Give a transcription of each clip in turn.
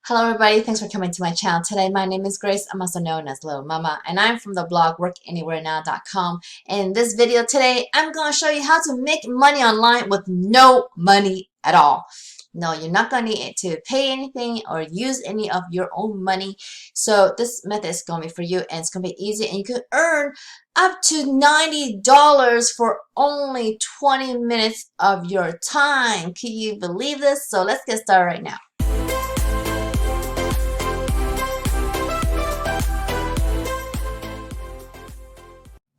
Hello everybody, thanks for coming to my channel today. My name is Grace, I'm also known as Littlemama, and I'm from the blog workanywherenow.com. In this video today, I'm going to show you how to make money online with no money at all. No, you're not going to need to pay anything or use any of your own money. So this method is going to be for you, and it's going to be easy, and you can earn up to $90 for only 20 minutes of your time. Can you believe this? So let's get started right now.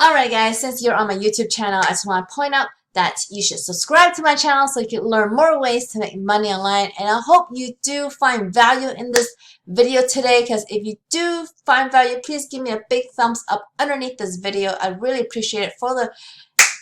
Alright guys, since you're on my YouTube channel, I just want to point out that you should subscribe to my channel so you can learn more ways to make money online. And I hope you do find value in this video today, because if you do find value, please give me a big thumbs up underneath this video. I really appreciate it for the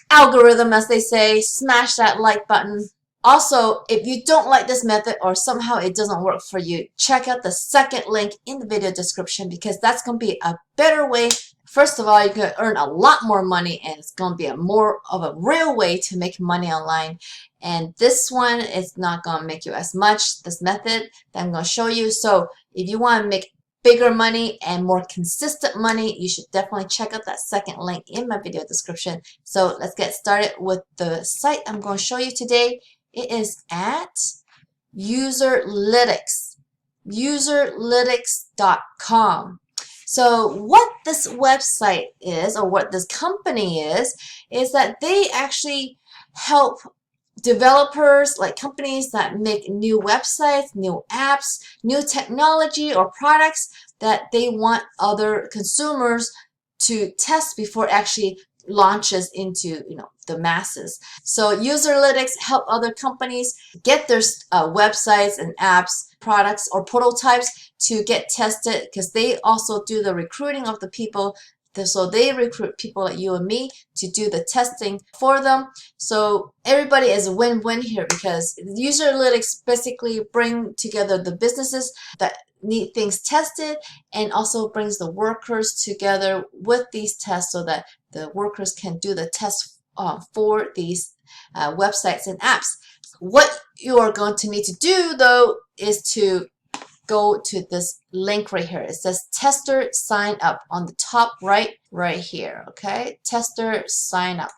algorithm, as they say. Smash that like button. Also, if you don't like this method or somehow it doesn't work for you, check out the second link in the video description, because that's going to be a better way. First of all, you can earn a lot more money, and it's going to be a more of a real way to make money online. And this one is not going to make you as much, this method that I'm going to show you. So if you want to make bigger money and more consistent money, you should definitely check out that second link in my video description. So let's get started with the site I'm going to show you today. It is at userlytics.com. So what this website is, or what this company is that they actually help developers, like companies that make new websites, new apps, new technology or products that they want other consumers to test before it actually launches into the masses. So Userlytics help other companies get their websites and apps, products or prototypes to get tested, because they also do the recruiting of the people. So they recruit people like you and me to do the testing for them. So everybody is a win-win here, because Userlytics basically bring together the businesses that need things tested, and also brings the workers together with these tests so that the workers can do the tests for these websites and apps. What you are going to need to do though is to go to this link right here. It says tester sign up on the top right here. Okay, tester sign up.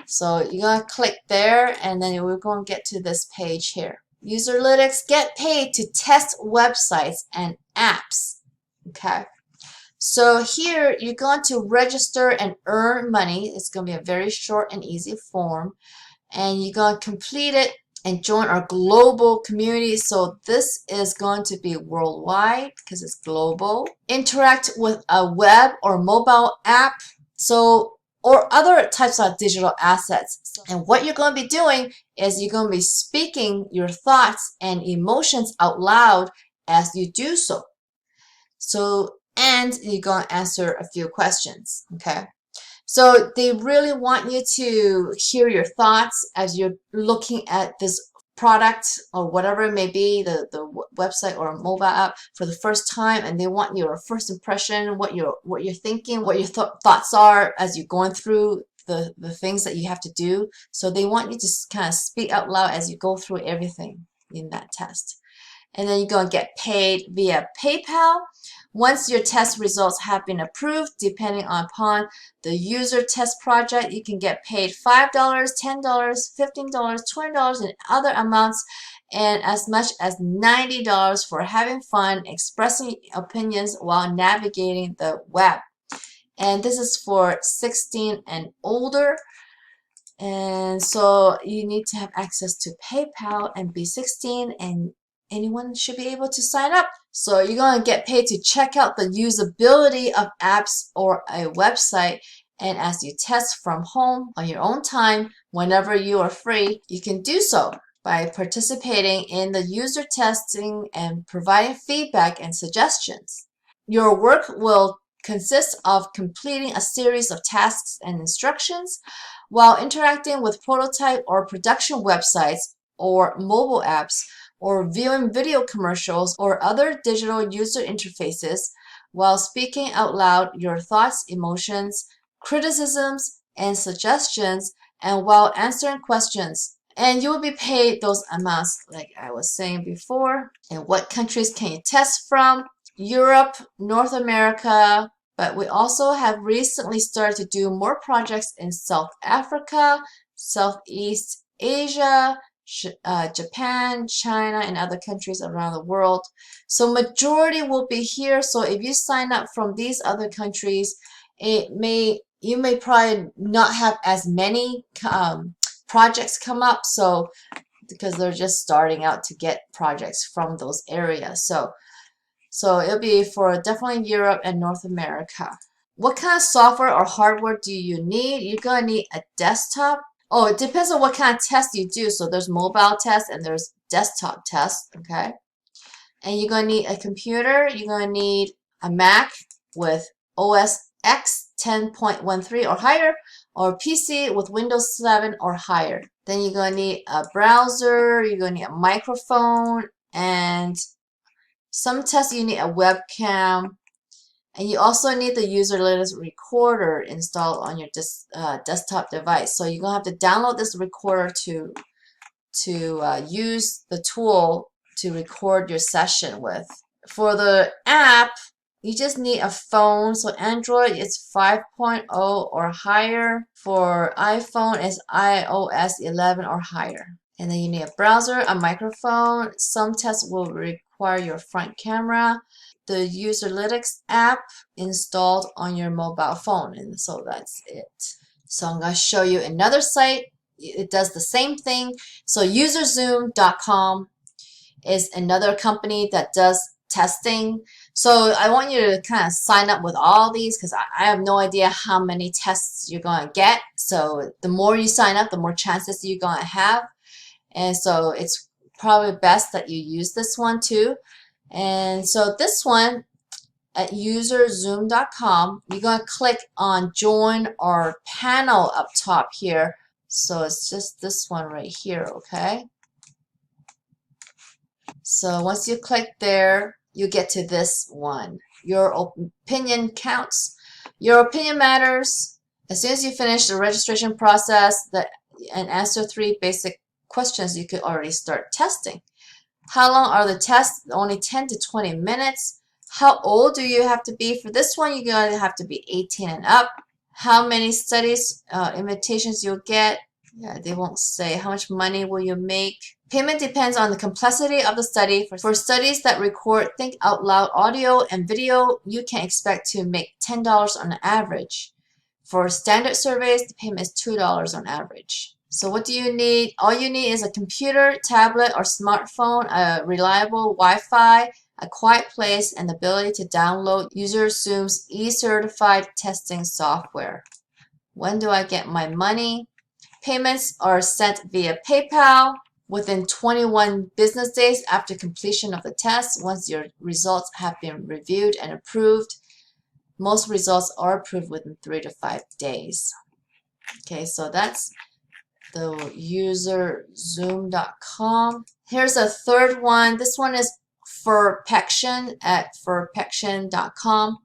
So you're going to click there, and then we're going to get to this page here. Userlytics get paid to test websites and apps. Okay, so here you're going to register and earn money. It's going to be a very short and easy form, and you're going to complete it and join our global community. So this is going to be worldwide because it's global. Interact with a web or mobile app, or other types of digital assets. And what you're going to be doing is you're going to be speaking your thoughts and emotions out loud as you do so. And you're going to answer a few questions. Okay. So they really want you to hear your thoughts as you're looking at this product or whatever it may be, the website or mobile app for the first time, and they want your first impression, what you're thinking, what your thoughts are as you're going through the things that you have to do. So they want you to kind of speak out loud as you go through everything in that test. And then you're going to get paid via PayPal. Once your test results have been approved, depending upon the user test project, you can get paid $5, $10, $15, $20, and other amounts, and as much as $90 for having fun, expressing opinions while navigating the web. And this is for 16 and older. And so you need to have access to PayPal and be 16, and anyone should be able to sign up. So you're going to get paid to check out the usability of apps or a website, and as you test from home on your own time, whenever you are free, you can do so by participating in the user testing and providing feedback and suggestions. Your work will consist of completing a series of tasks and instructions while interacting with prototype or production websites or mobile apps, or viewing video commercials or other digital user interfaces, while speaking out loud your thoughts, emotions, criticisms, and suggestions, and while answering questions And you will be paid those amounts like I was saying before. And what countries can you test from? Europe, North America, but we also have recently started to do more projects in South Africa, Southeast Asia, Japan, China, and other countries around the world. So majority will be here. So if you sign up from these other countries, you may probably not have as many projects come up. So because they're just starting out to get projects from those areas. So it'll be for definitely Europe and North America. What kind of software or hardware do you need? You're gonna need a desktop. Oh, it depends on what kind of test you do. So there's mobile tests and there's desktop tests, okay? And you're gonna need a computer. You're gonna need a Mac with OS X 10.13 or higher, or PC with Windows 7 or higher. Then you're gonna need a browser. You're gonna need a microphone, and some tests you need a webcam, and you also need the user latest recorder installed on your desktop device. So you're gonna have to download this recorder to use the tool to record your session with. For the app, you just need a phone. So Android is 5.0 or higher. For iPhone, it's iOS 11 or higher. And then you need a browser, a microphone. Some tests will require your front camera, the Userlytics app installed on your mobile phone. And so that's it. So I'm going to show you another site. It does the same thing. So userzoom.com is another company that does testing. So I want you to kind of sign up with all these because I have no idea how many tests you're going to get. So the more you sign up, the more chances you're going to have. And so it's probably best that you use this one too. And so this one at userzoom.com, you're going to click on join our panel up top here. So it's just this one right here, okay? So once you click there, you get to this one. Your opinion counts. Your opinion matters. As soon as you finish the registration process and answer 3 basic questions, you could already start testing. How long are the tests? Only 10 to 20 minutes. How old do you have to be? For this one, you're going to have to be 18 and up. How many studies, invitations you'll get? Yeah, they won't say. How much money will you make? Payment depends on the complexity of the study. For studies that record think out loud audio and video, you can expect to make $10 on average. For standard surveys, the payment is $2 on average. So what do you need? All you need is a computer, tablet, or smartphone, a reliable Wi-Fi, a quiet place, and the ability to download UserZoom's e-certified testing software. When do I get my money? Payments are sent via PayPal within 21 business days after completion of the test. Once your results have been reviewed and approved, most results are approved within 3 to 5 days. Okay, so that's the userzoom.com. Here's a third one. This one is Furpection at furpection.com.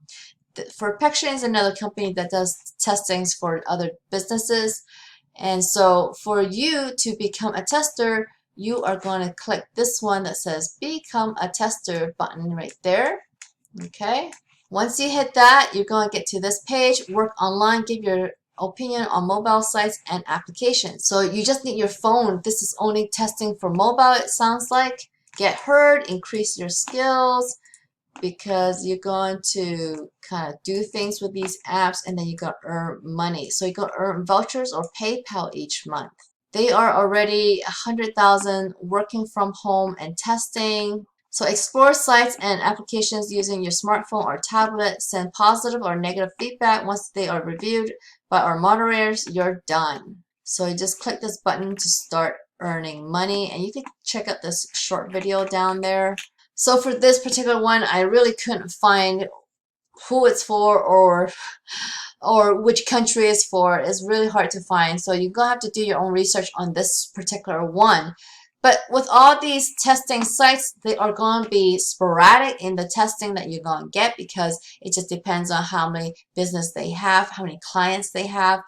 Furpection is another company that does testings for other businesses. And so for you to become a tester, you are going to click this one that says Become a Tester button right there. Okay. Once you hit that, you're going to get to this page, Work Online, give your opinion on mobile sites and applications. So you just need your phone. This is only testing for mobile, it sounds like. Get heard, increase your skills, because you're going to kind of do things with these apps and then you're going to earn money. So you're going to earn vouchers or PayPal each month. They are already 100,000 working from home and testing. So explore sites and applications using your smartphone or tablet. Send positive or negative feedback. Once they are reviewed by our moderators, you're done. So you just click this button to start earning money, and you can check out this short video down there. So for this particular one, I really couldn't find who it's for or which country it's for. It's really hard to find. So you're going to have to do your own research on this particular one. But with all these testing sites, they are going to be sporadic in the testing that you're going to get, because it just depends on how many business they have, how many clients they have.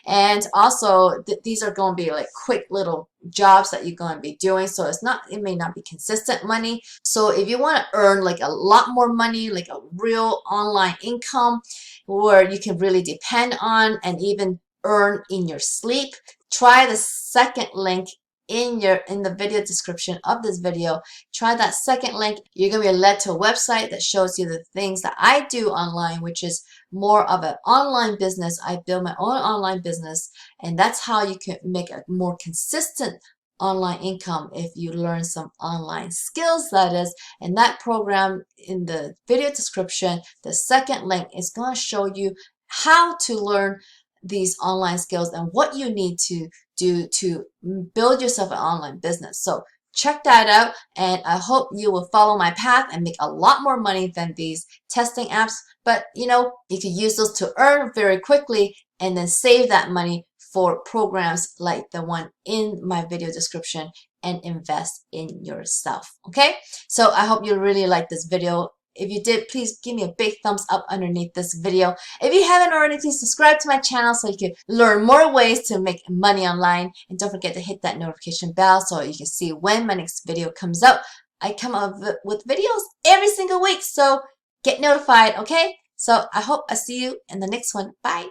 And also these are going to be like quick little jobs that you're going to be doing. So it may not be consistent money. So if you want to earn like a lot more money, like a real online income where you can really depend on and even earn in your sleep, try the second link in the video description of this video. Try that second link. You're gonna be led to a website that shows you the things that I do online, which is more of an online business. I build my own online business, and that's how you can make a more consistent online income if you learn some online skills, that is. And that program in the video description, the second link, is going to show you how to learn these online skills and what you need to do to build yourself an online business. So check that out, and I hope you will follow my path and make a lot more money than these testing apps. But you know, you can use those to earn very quickly and then save that money for programs like the one in my video description and invest in yourself. Okay, so I hope you really like this video. If you did, please give me a big thumbs up underneath this video. If you haven't already, please subscribe to my channel so you can learn more ways to make money online. And don't forget to hit that notification bell so you can see when my next video comes out. I come up with videos every single week, so get notified, okay? So I hope I see you in the next one. Bye.